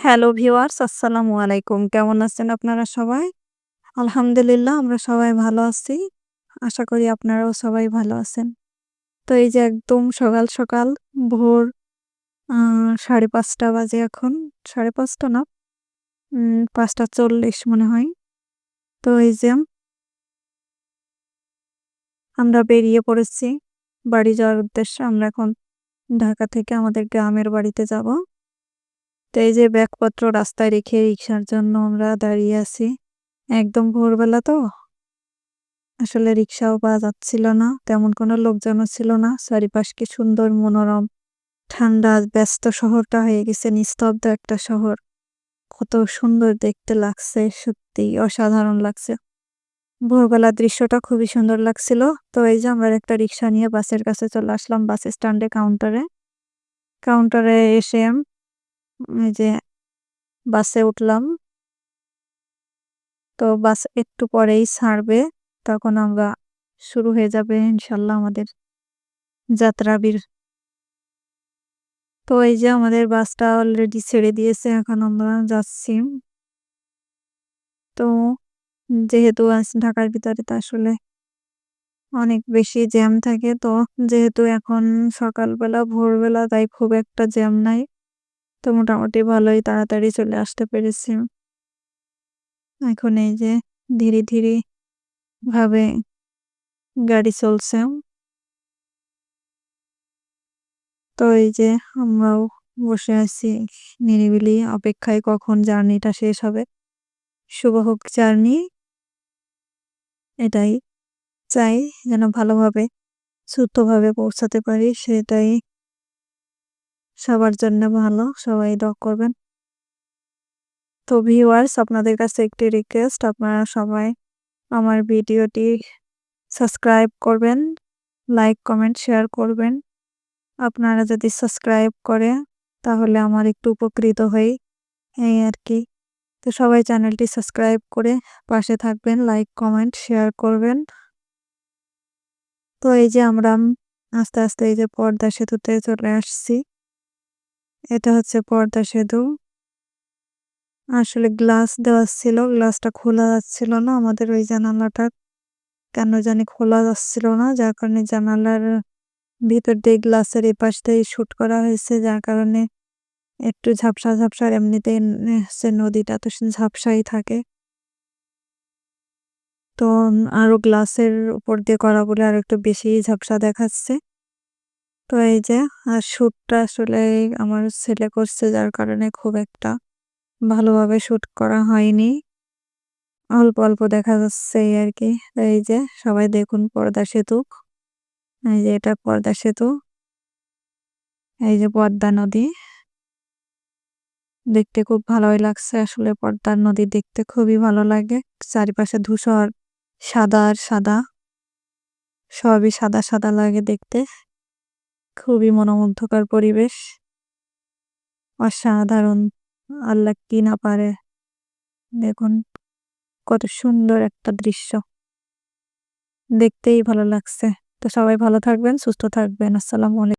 Hello viewers, আসসালামু আলাইকুম। কেমন আছেন আপনারা সবাই? আলহামদুলিল্লাহ আমরা সবাই ভালো আছি। আশা করি আপনারাও সবাই ভালো আছেন। তো এই যে একদম সকাল, সকাল ভোর আ ৫:৩০ বাজে এখন। ৫:৩০ না, ৫:৪০ মনে হয়। তো এই যে আমরা বেরিয়ে পড়েছি বাড়ি যাওয়ার উদ্দেশ্যে। আমরা এখন ঢাকা থেকে আমাদের গ্রামের বাড়িতে যাব। তো এই যে ব্যাগপত্র রাস্তায় রেখে রিক্সার জন্য আমরা দাঁড়িয়ে আছি। একদম ভোরবেলা তো। আসলে রিক্সাও পাওয়া যাচ্ছিল না। তেমন কোনো লোকজনও ছিল না। চারিপাশ কি সুন্দর মনোরম, ঠান্ডা, ব্যস্ত শহরটা হয়ে গেছে নিস্তব্ধ একটা শহর। কত সুন্দর দেখতে লাগছে, সত্যিই অসাধারণ লাগছে। ভোরবেলার দৃশ্যটা খুবই সুন্দর লাগছিল। তো এই যে আমরা একটা রিক্সা নিয়ে বাসের কাছে চলে আসলাম, বাস স্ট্যান্ডে কাউন্টারে। কাউন্টারে এসে এই যে বাসে উঠলাম। তো বাস একটু পরেই ছাড়বে। তখন আমরা শুরু হয়ে যাবে ইনশাআল্লাহ আমাদের যাত্রা। তো এই যে আমাদের বাসটা অলরেডি ছেড়ে দিয়েছে। এখন আমরা যাচ্ছি। তো যেহেতু ঢাকার ভিতরে তো আসলে অনেক বেশি জ্যাম থাকে। তো যেহেতু এখন সকালবেলা ভোরবেলা, তাই খুব একটা জ্যাম নাই। তো মোটামুটি ভালোই তাড়াতাড়ি চলে আসতে পেরেছি। এখন এই যে ধীরে, ধীরে ভাবে গাড়ি চলছে। তো এই যে আমরাও বসে আছি নিরিবিলি অপেক্ষায় কখন জার্নিটা শেষ হবে। শুভ হোক জার্নি, এটাই চাই, যেন ভালোভাবে সুস্থভাবে পৌঁছাতে পারি, সেটাই সবার জন্য ভালো। সবাই দোয়া করবেন। তো ভিউয়ার্স, আপনাদের কাছে একটি রিকোয়েস্ট, আপনারা সবাই আমার ভিডিওটি সাবস্ক্রাইব করবেন, লাইক, কমেন্ট, শেয়ার করবেন। আপনারা যদি সাবস্ক্রাইব করে তাহলে আমার একটু উপকৃত হই, এই আরকি। তো সবাই চ্যানেলটি সাবস্ক্রাইব করে পাশে থাকবেন, লাইক, কমেন্ট, শেয়ার করবেন। তো এই যে আমরা আস্তে, আস্তে এই যে পদ্মা সেতুতে চলে আসছি। এটা হচ্ছে পদ্মা সেতু। আসলে গ্লাস দেওয়া ছিল, গ্লাসটা খোলা যাচ্ছিল না। আমাদের ওই জানালাটা কেন জানি খোলা যাচ্ছিল না। যার কারণে জানালার ভিতর দিয়ে গ্লাসের এপাশ দিয়ে শুট করা হয়েছে। যার কারণে একটু ঝাপসা, ঝাপসা, আর এমনিতেই হচ্ছে নদীটা তো ঝাপসাই থাকে। তো আরো গ্লাসের উপর দিয়ে করা বলে আরো একটু বেশিই ঝাপসা দেখাচ্ছে। তো এই যে শুটটা আসলে আমার ছেলে করছে, যার কারণে খুব একটা ভালোভাবে শুট করা হয়নি। অল্প, অল্প দেখা যাচ্ছে এই আরকি। তো এই যে সবাই দেখুন পদ্মা সেতু। এই যে এটা পদ্মা সেতু। এই যে পদ্মা নদী। দেখতে খুব ভালোই লাগছে আসলে, পদ্মা নদী দেখতে খুবই ভালো লাগে। চারিপাশে ধূসর, সাদা আর সাদা। সবই সাদা, সাদা লাগে দেখতে। খুবই মনোমুগ্ধকর পরিবেশ। অসাধারণ! আল্লাহ কি না পারে। দেখুন কত সুন্দর একটা দৃশ্য। দেখতেই ভালো লাগছে। তো সবাই ভালো থাকবেন, সুস্থ থাকবেন। আসসালামু আলাইকুম।